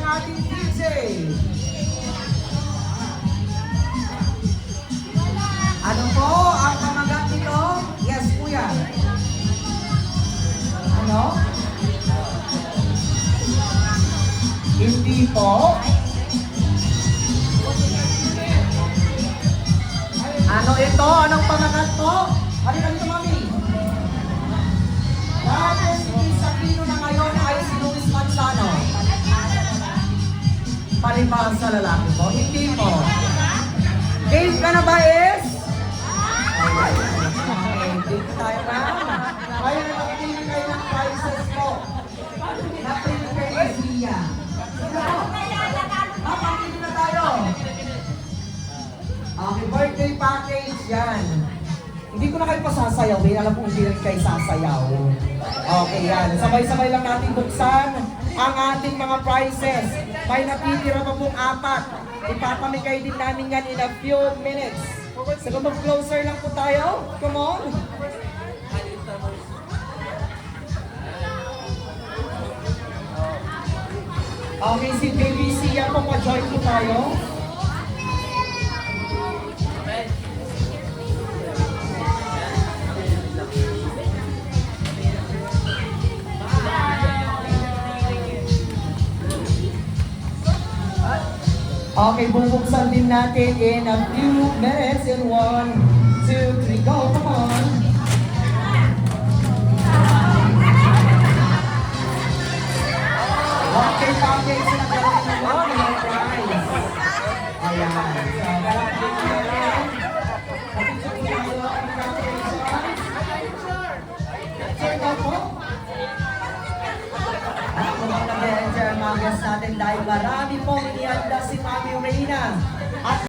ating DJ. Ano po ang pamagat nito? Yes, kuya. Ano? Hindi po. Ano ito? Anong pamagat po? Halika dito, mami. Dahil si Sabrino na ngayon ay si Luis Manzano. Palibas sa lalaki po? Hindi po. Game ka na ba, is? Game tayo na. Ngayon na napili kayo ng prizes po. Napili kayo ni Zia. Napili na tayo. Okay, birthday package yan. Hindi ko na kayo pasasayawin. Alam ko hindi rin kayo sasayaw. Okay, yan. Sabay-sabay lang natin buksan ang ating mga prizes. May natitira pa pong 4. Ipapamigay din namin yan in a few minutes. So, closer lang po tayo. Come on. Okay, si Baby Sia po, ma-join po tayo. Okay, bubuksan din natin in a few minutes in 1, 2, 3, go, come on! Okay, package na nagkaroon ng mga prize. Ayan. So, galak din natin. Kapitso po tayo ang congratulations. Sir, go po. At kung ang nag-enter mga guests natin dahil marami pong inihanda si Mami Reyna. At